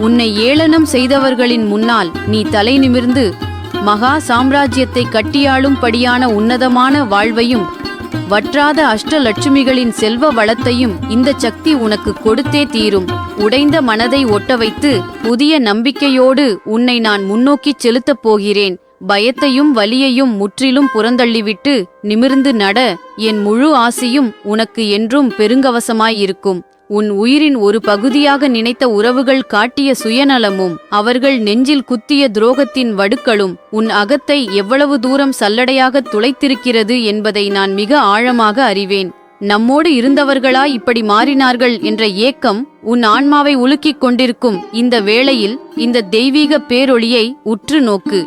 உன்னை ஏளனம் செய்தவர்களின் முன்னால் நீ தலை நிமிர்ந்து மகா சாம்ராஜ்யத்தை கட்டியாளும் படியான உன்னதமான வாழ்வையும் வற்றாத அஷ்டலட்சுமிகளின் செல்வ வளத்தையும் இந்த சக்தி உனக்கு கொடுத்தே தீரும். உடைந்த மனதை ஒட்ட வைத்து புதிய நம்பிக்கையோடு உன்னை நான் முன்னோக்கிச் செலுத்தப் போகிறேன். பயத்தையும் வலியையும் முற்றிலும் புறந்தள்ளிவிட்டு நிமிர்ந்து நட. என் முழு ஆசையும் உனக்கு என்றும் பெருங்கவசமாயிருக்கும். உன் உயிரின் ஒரு பகுதியாக நினைத்த உறவுகள் காட்டிய சுயநலமும் அவர்கள் நெஞ்சில் குத்திய துரோகத்தின் வடுக்களும் உன் அகத்தை எவ்வளவு தூரம் சல்லடையாக துளைத்திருக்கிறது என்பதை நான் மிக ஆழமாக அறிவேன். நம்மோடு இருந்தவர்களா இப்படி மாறினார்கள் என்ற ஏக்கம் உன் ஆன்மாவை உலுக்கிக் கொண்டிருக்கும் இந்த வேளையில் இந்த தெய்வீக பேரொளியை உற்று நோக்கு.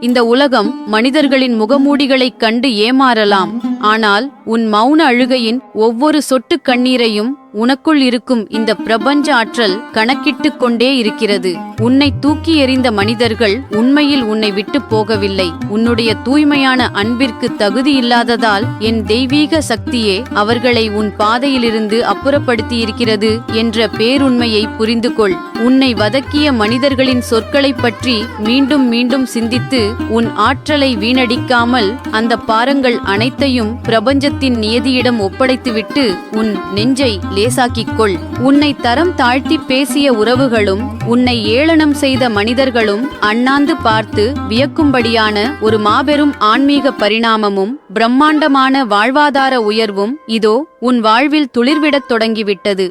இந்த உலகம் மனிதர்களின் முகமூடிகளைக் கண்டு ஏமாறலாம். ஆனால் உன் மௌன அழுகையின் ஒவ்வொரு சொட்டு கண்ணீரையும் உனக்குள் இருக்கும் இந்த பிரபஞ்ச ஆற்றல் கணக்கிட்டு கொண்டே இருக்கிறது. உன்னை தூக்கி எறிந்த மனிதர்கள் உண்மையில் உன்னை விட்டு போகவில்லை. உன்னுடைய தூய்மையான அன்பிற்கு தகுதி இல்லாததால் என் தெய்வீக சக்தியே அவர்களை உன் பாதையிலிருந்து அப்புறப்படுத்தியிருக்கிறது என்ற பேருண்மையை புரிந்து கொள். உன்னை வதக்கிய மனிதர்களின் சொற்களை பற்றி மீண்டும் மீண்டும் சிந்தித்து உன் ஆற்றலை வீணடிக்காமல் அந்த பாரங்கள் அனைத்தையும் பிரபஞ்சத்தின் நியதியிடம் ஒப்படைத்துவிட்டு உன் நெஞ்சை லேசாக்கிக்கொள். உன்னை தரம் தாழ்த்தி பேசிய உறவுகளும் உன்னை ஏளனம் செய்த மனிதர்களும் அண்ணாந்து பார்த்து வியக்கும்படியான ஒரு மாபெரும் ஆன்மீக பரிணாமமும் பிரம்மாண்டமான வாழ்வாதார உயர்வும் இதோ உன் வாழ்வில் துளிர்விடத் தொடங்கிவிட்டது.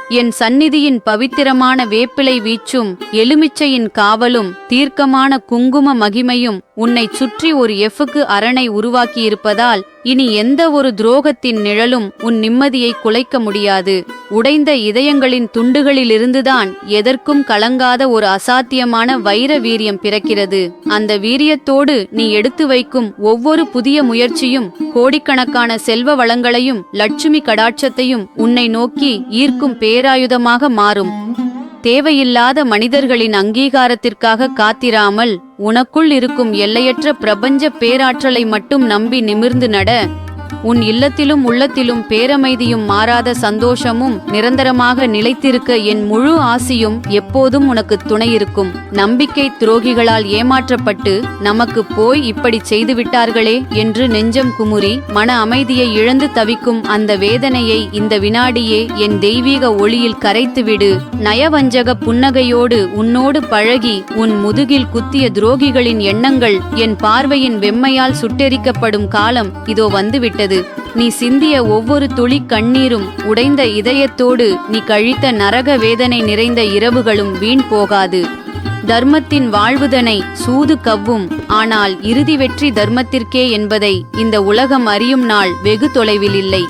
என் சந்நிதியின் பவித்திரமான வேப்பிலை வீச்சும் எலுமிச்சையின் காவலும் தீர்க்கமான குங்கும மகிமையும் உன்னை சுற்றி ஒரு எஃகுக்கு அரணை உருவாக்கியிருப்பதால் இனி எந்த ஒரு துரோகத்தின் நிழலும் உன் நிம்மதியை குலைக்க முடியாது. உடைந்த இதயங்களின் துண்டுகளிலிருந்துதான் எதற்கும் கலங்காத ஒரு அசாத்தியமான வைர வீரியம் பிறக்கிறது. அந்த வீரியத்தோடு நீ எடுத்து வைக்கும் ஒவ்வொரு புதிய முயற்சியும் கோடிக்கணக்கான செல்வ வளங்களையும் லட்சுமி கடாட்சத்தையும் உன்னை நோக்கி ஈர்க்கும் பேராயுதமாக மாறும். தேவையில்லாத மனிதர்களின் அங்கீகாரத்திற்காக காத்திராமல் உனக்குள் இருக்கும் எல்லையற்ற பிரபஞ்ச பேராற்றலை மட்டும் நம்பி நிமிர்ந்து நட. உன் இல்லத்திலும் உள்ளத்திலும் பேரமைதியும் மாறாத சந்தோஷமும் நிரந்தரமாக நிலைத்திருக்க என் முழு ஆசியும் எப்போதும் உனக்கு துணையிருக்கும். நம்பிக்கை துரோகிகளால் ஏமாற்றப்பட்டு நமக்கு போய் இப்படி செய்துவிட்டார்களே என்று நெஞ்சம் குமுறி மன அமைதியை இழந்து தவிக்கும் அந்த வேதனையை இந்த வினாடியே என் தெய்வீக ஒளியில் கரைத்துவிடு. நயவஞ்சக புன்னகையோடு உன்னோடு பழகி உன் முதுகில் குத்திய துரோகிகளின் எண்ணங்கள் என் பார்வையின் வெம்மையால் சுட்டெரிக்கப்படும் காலம் இதோ வந்துவிட்டது. நீ சிந்திய ஒவ்வொரு துளி கண்ணீரும் உடைந்த இதயத்தோடு நீ கழித்த நரக வேதனை நிறைந்த இரவுகளும் வீண் போகாது. தர்மத்தின் வாழ்வுதனை சூது கவ்வும், ஆனால் இறுதி வெற்றி தர்மத்திற்கே என்பதை இந்த உலகம் அறியும் நாள் வெகு தொலைவில் இல்லை.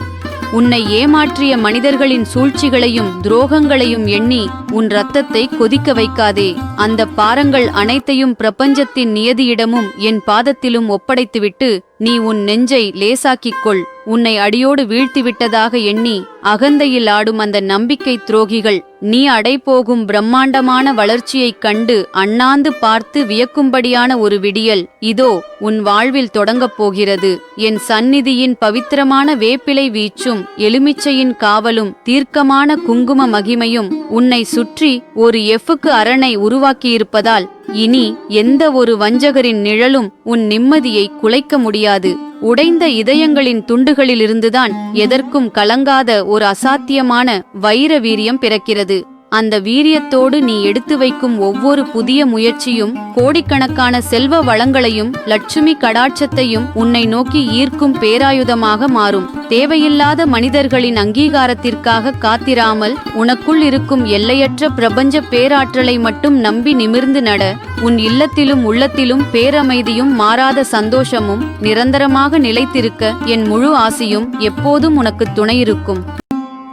உன்னை ஏமாற்றிய மனிதர்களின் சூழ்ச்சிகளையும் துரோகங்களையும் எண்ணி உன் இரத்தத்தை கொதிக்க வைக்காதே. அந்த பாரங்கள் அனைத்தையும் பிரபஞ்சத்தின் நியதியிடமும் என் பாதத்திலும் ஒப்படைத்துவிட்டு நீ உன் நெஞ்சை லேசாக்கிக் கொள். உன்னை அடியோடு வீழ்த்திவிட்டதாக எண்ணி அகந்தையில் ஆடும் அந்த நம்பிக்கை துரோகிகள் நீ அடைபோகும் பிரம்மாண்டமான வளர்ச்சியைக் கண்டு அண்ணாந்து பார்த்து வியக்கும்படியான ஒரு விடியல் இதோ உன் வாழ்வில் தொடங்கப் போகிறது. என் சந்நிதியின் பவித்திரமான வேப்பிலை வீச்சும் எலுமிச்சையின் காவலும் தீர்க்கமான குங்கும மகிமையும் உன்னை சுற்றி ஒரு எஃகுக்கு அரணை உருவாக்கியிருப்பதால் இனி எந்த ஒரு வஞ்சகரின் நிழலும் உன் நிம்மதியை குலைக்க முடியாது. உடைந்த இதயங்களின் துண்டுகளிலிருந்துதான் எதற்கும் கலங்காத ஒரு அசாத்தியமான வைர வீரியம் பிறக்கிறது. அந்த வீரியத்தோடு நீ எடுத்து வைக்கும் ஒவ்வொரு புதிய முயற்சியும் கோடிக்கணக்கான செல்வ வளங்களையும் லட்சுமி கடாட்சத்தையும் உன்னை நோக்கி ஈர்க்கும் பேராயுதமாக மாறும். தேவையில்லாத மனிதர்களின் அங்கீகாரத்திற்காக காத்திராமல் உனக்குள் இருக்கும் எல்லையற்ற பிரபஞ்ச பேராற்றலை மட்டும் நம்பி நிமிர்ந்து நட. உன் இல்லத்திலும் உள்ளத்திலும் பேரமைதியும் மாறாத சந்தோஷமும் நிரந்தரமாக நிலைத்திருக்க என் முழு ஆசியும் எப்போதும் உனக்கு துணையிருக்கும்.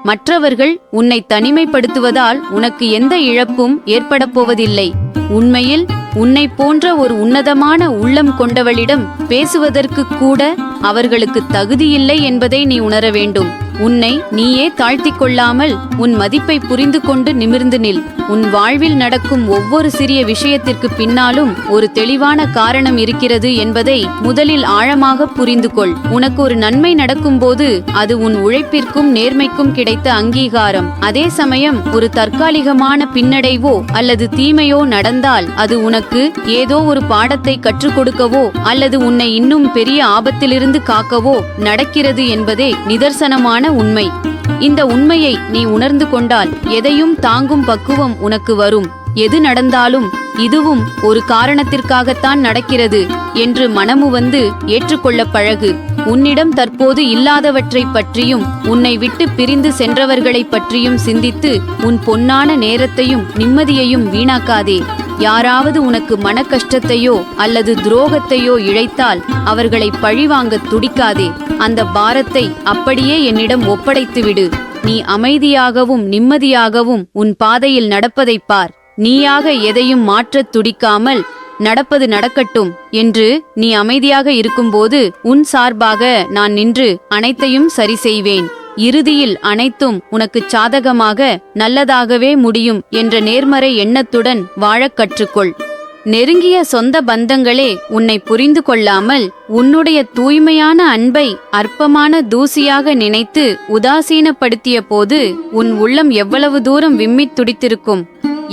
மற்றவர்கள் உன்னை தனிமைப்படுத்துவதால் உனக்கு எந்த இழப்பும் ஏற்படப் போவதில்லை. உண்மையில் உன்னை போன்ற ஒரு உன்னதமான உள்ளம் கொண்டவளிடம் பேசுவதற்கு கூட அவர்களுக்கு தகுதியில்லை என்பதை நீ உணர வேண்டும். உன்னை நீயே தாழ்த்திக் கொள்ளாமல் உன் மதிப்பை புரிந்து கொண்டு நிமிர்ந்து நில். உன் வாழ்வில் நடக்கும் ஒவ்வொரு சிறிய விஷயத்திற்கு பின்னாலும் ஒரு தெளிவான காரணம் இருக்கிறது என்பதை முதலில் ஆழமாக புரிந்து கொள். உனக்கு ஒரு நன்மை நடக்கும்போது அது உன் உழைப்பிற்கும் நேர்மைக்கும் கிடைத்த அங்கீகாரம். அதே சமயம் ஒரு தற்காலிகமான பின்னடைவோ அல்லது தீமையோ நடந்தால் அது உனக்கு ஏதோ ஒரு பாடத்தை கற்றுக் கொடுக்கவோ அல்லது உன்னை இன்னும் பெரிய ஆபத்திலிருந்து காக்கவோ நடக்கிறது என்பதே நிதர்சனமான உண்மை. இந்த உண்மையை நீ உணர்ந்து கொண்டால் எதையும் தாங்கும் பக்குவம் உனக்கு வரும். எது நடந்தாலும் இதுவும் ஒரு காரணத்திற்காகத்தான் நடக்கிறது என்று மனமு வந்து ஏற்றுக்கொள்ள பழகு. உன்னிடம் தற்போது இல்லாதவற்றை பற்றியும் உன்னை விட்டு பிரிந்து சென்றவர்களை பற்றியும் சிந்தித்து உன் பொன்னான நேரத்தையும் நிம்மதியையும் வீணாக்காதே. யாராவது உனக்கு மன கஷ்டத்தையோ அல்லது துரோகத்தையோ இழைத்தால் அவர்களை பழிவாங்க துடிக்காதே. அந்த பாரத்தை அப்படியே என்னிடம் ஒப்படைத்துவிடு. நீ அமைதியாகவும் நிம்மதியாகவும் உன் பாதையில் நடப்பதைப் பார். நீயாக எதையும் மாற்றத் துடிக்காமல் நடப்பது நடக்கட்டும் என்று நீ அமைதியாக இருக்கும்போது உன் சார்பாக நான் நின்று அனைத்தையும் சரி செய்வேன். இறுதியில் அனைத்தும் உனக்கு சாதகமாக நல்லதாகவே முடியும் என்ற நேர்மறை எண்ணத்துடன் வாழக் கற்றுக்கொள். நெருங்கிய சொந்த பந்தங்களே உன்னை புரிந்து கொள்ளாமல் உன்னுடைய தூய்மையான அன்பை அற்பமான தூசியாக நினைத்து உதாசீனப்படுத்திய போது உன் உள்ளம் எவ்வளவு தூரம் விம்மித் துடித்திருக்கும்.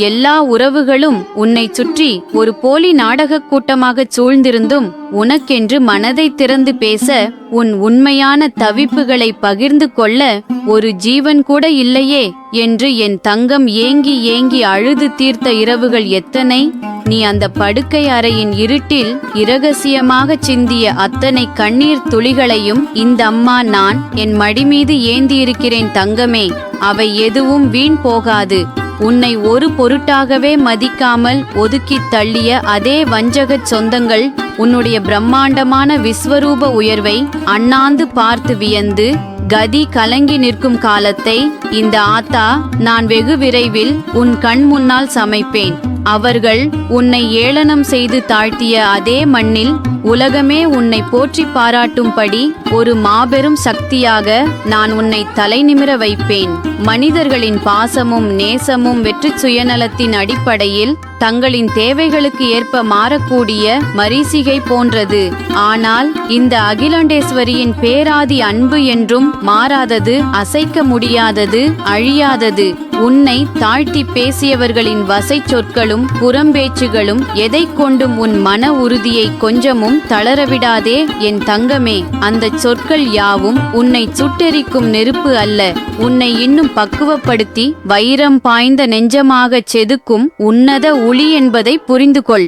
எல்லா உறவுகளும் உன்னை சுற்றி ஒரு போலி நாடகக் கூட்டமாகச் சூழ்ந்திருந்தும் உனக்கென்று மனதை திறந்து பேச உன் உண்மையான தவிப்புகளை பகிர்ந்து கொள்ள ஒரு ஜீவன் கூட இல்லையே என்று என் தங்கம் ஏங்கி ஏங்கி அழுது தீர்த்த இரவுகள் எத்தனை? நீ அந்த படுக்கை அறையின் இருட்டில் இரகசியமாகச் சிந்திய அத்தனை கண்ணீர் துளிகளையும் இந்த அம்மா நான் என் மடி மீது ஏந்தியிருக்கிறேன் தங்கமே. அவை எதுவும் வீண் போகாது. உன்னை ஒரு பொருட்டாகவே மதிக்காமல் ஒதுக்கித் தள்ளிய அதே வஞ்சகச் சொந்தங்கள் உன்னுடைய பிரம்மாண்டமான விஸ்வரூப உயர்வை அண்ணாந்து பார்த்து வியந்து கதி கலங்கி நிற்கும் காலத்தை இந்த ஆத்தா நான் வெகு விரைவில் உன் கண் முன்னால் சமைப்பேன். அவர்கள் உன்னை ஏளனம் செய்து தாழ்த்திய அதே மண்ணில் உலகமே உன்னை போற்றி பாராட்டும்படி ஒரு மாபெரும் சக்தியாக நான் உன்னை தலை நிமிர வைப்பேன். மனிதர்களின் பாசமும் நேசமும் வெற்றி சுயநலத்தின் அடிப்படையில் தங்களின் தேவைகளுக்கு ஏற்ப மாறக்கூடிய மரீசிகை போன்றது. ஆனால் இந்த அகிலாண்டேஸ்வரியின் பேராதி அன்பு என்றும் மாறாதது, அசைக்க முடியாதது, அழியாதது. உன்னை தாழ்த்தி பேசியவர்களின் வசை சொற்களும் புறம்பேச்சுகளும் எதை கொண்டும் உன் மன உறுதியை கொஞ்சமும் தளரவிடாதே என் தங்கமே. அந்த சொற்கள் யாவும் உன்னை சுட்டெரிக்கும் நெருப்பு அல்ல, உன்னை இன்னும் பக்குவப்படுத்தி வைரம் பாய்ந்த நெஞ்சமாகச் செதுக்கும் உன்னத ஒளி என்பதை புரிந்து கொள்.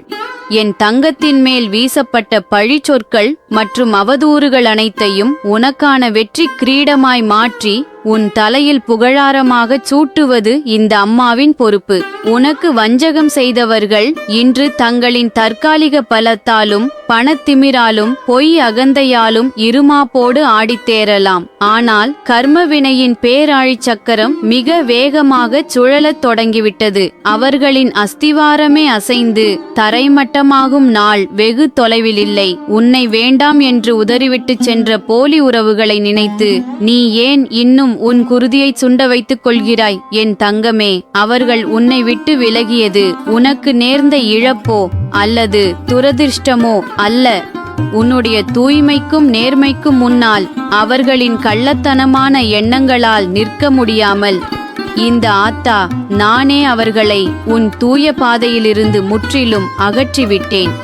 என் தங்கத்தின் மேல் வீசப்பட்ட பழி சொற்கள் மற்றும் அவதூறுகள் அனைத்தையும் உனக்கான வெற்றி கிரீடமாய் மாற்றி உன் தலையில் புகழாரமாக சூட்டுவது இந்த அம்மாவின் பொறுப்பு. உனக்கு வஞ்சகம் செய்தவர்கள் இன்று தங்களின் தற்காலிக பலத்தாலும் பணத்திமிராலும் பொய் அகந்தையாலும் இருமாப்போடு ஆடித்தேரலாம். ஆனால் கர்மவினையின் பேராழி சக்கரம் மிக வேகமாக சுழலத் தொடங்கிவிட்டது. அவர்களின் அஸ்திவாரமே அசைந்து தரைமட்டமாகும் நாள் வெகு தொலைவில் இல்லை. உன்னை வேண்டாம் என்று உதறிவிட்டு சென்ற போலி உறவுகளை நினைத்து நீ ஏன் இன்னும் உன் குருதியை சுண்ட வைத்துக் கொள்கிறாய் என் தங்கமே? அவர்கள் உன்னை விட்டு விலகியது உனக்கு நேர்ந்த இழப்போ அல்லது துரதிர்ஷ்டமோ அல்ல. உன்னுடைய தூய்மைக்கும் நேர்மைக்கும் முன்னால் அவர்களின் கள்ளத்தனமான எண்ணங்களால் நிற்க முடியாமல் இந்த ஆத்தா நானே அவர்களை உன் தூய பாதையிலிருந்து முற்றிலும் அகற்றிவிட்டேன்.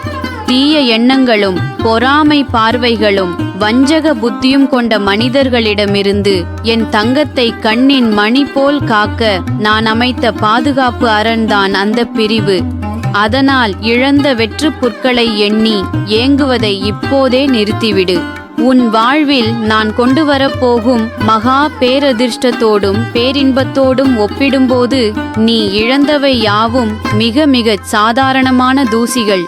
தீய எண்ணங்களும் பொறாமை பார்வைகளும் வஞ்சக புத்தியும் கொண்ட மனிதர்களிடமிருந்து என் தங்கத்தை கண்ணின் மணி போல் காக்க நான் அமைத்த பாதுகாப்பு அரண்தான் அந்த பிரிவு. அதனால் இழந்த வெற்று புற்களை எண்ணி ஏங்குவதை இப்போதே நிறுத்திவிடு. உன் வாழ்வில் நான் கொண்டு வரப்போகும் மகா பேரதிர்ஷ்டத்தோடும் பேரின்பத்தோடும் ஒப்பிடும்போது நீ இழந்தவை யாவும் மிக மிக சாதாரணமான தூசிகள்.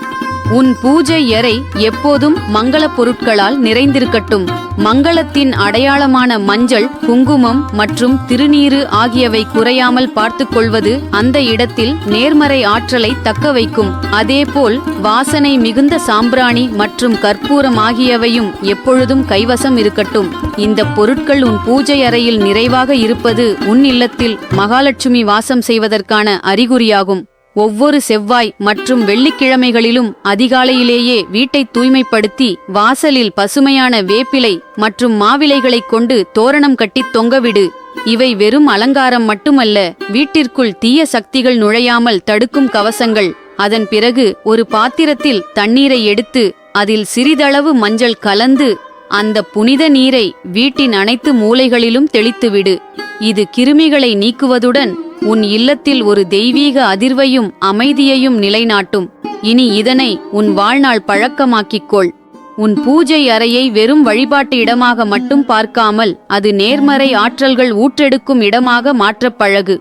உன் பூஜை அறை எப்போதும் மங்கள பொருட்களால் நிறைந்திருக்கட்டும். மங்களத்தின் அடையாளமான மஞ்சள், குங்குமம் மற்றும் திருநீறு ஆகியவை குறையாமல் பார்த்து கொள்வது அந்த இடத்தில் நேர்மறை ஆற்றலை தக்க வைக்கும். அதேபோல் வாசனை மிகுந்த சாம்பிராணி மற்றும் கற்பூரம் ஆகியவையும் எப்பொழுதும் கைவசம் இருக்கட்டும். இந்த பொருட்கள் உன் பூஜை அறையில் நிறைவாக இருப்பது உன் இல்லத்தில் மகாலட்சுமி வாசம் செய்வதற்கான அறிகுறியாகும். ஒவ்வொரு செவ்வாய் மற்றும் வெள்ளிக்கிழமைகளிலும் அதிகாலையிலேயே வீட்டை தூய்மைப்படுத்தி வாசலில் பசுமையான வேப்பிலை மற்றும் மாவிலைகளைக் கொண்டு தோரணம் கட்டி தொங்கவிடு. இவை வெறும் அலங்காரம் மட்டுமல்ல, வீட்டிற்குள் தீய சக்திகள் நுழையாமல் தடுக்கும் கவசங்கள். அதன் பிறகு ஒரு பாத்திரத்தில் தண்ணீரை எடுத்து அதில் சிறிதளவு மஞ்சள் கலந்து அந்த புனித நீரை வீட்டின் அனைத்து மூலைகளிலும் தெளித்துவிடு. இது கிருமிகளை நீக்குவதுடன் உன் இல்லத்தில் ஒரு தெய்வீக அதிர்வையும் அமைதியையும் நிலைநாட்டும். இனி இதனை உன் வாழ்நாள் பழக்கமாக்கிக்கொள். உன் பூஜை அறையை வெறும் வழிபாட்டு இடமாக மட்டும் பார்க்காமல் அது நேர்மறை ஆற்றல்கள் ஊற்றெடுக்கும் இடமாக மாற்றப் பழகு.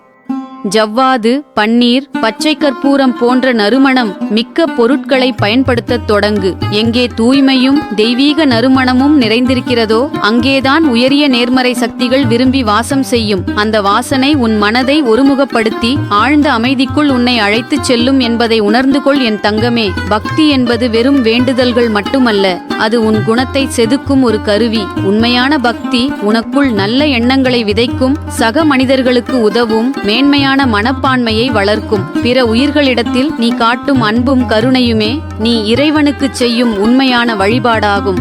ஜவ்வாது, பன்னீர், பச்சை கற்பூரம் போன்ற நறுமணம் மிக்க பொருட்களை பயன்படுத்தத் தொடங்கு. எங்கே தூய்மையும் தெய்வீக நறுமணமும் நிறைந்திருக்கிறதோ அங்கேதான் உயரிய நேர்மறை சக்திகள் விரும்பி வாசம் செய்யும். அந்த வாசனை உன் மனதை ஒருமுகப்படுத்தி ஆழ்ந்த அமைதிக்குள் உன்னை அழைத்துச் செல்லும் என்பதை உணர்ந்து கொள் என் தங்கமே. பக்தி என்பது வெறும் வேண்டுதல்கள் மட்டுமல்ல, அது உன் குணத்தை செதுக்கும் ஒரு கருவி. உண்மையான பக்தி உனக்குள் நல்ல எண்ணங்களை விதைக்கும், சக மனிதர்களுக்கு உதவும், மேன்மையான மனப்பான்மையை வளர்க்கும். பிற உயிர்களிடத்தில் நீ காட்டும் அன்பும் கருணையுமே நீ இறைவனுக்குச் செய்யும் உண்மையான வழிபாடாகும்.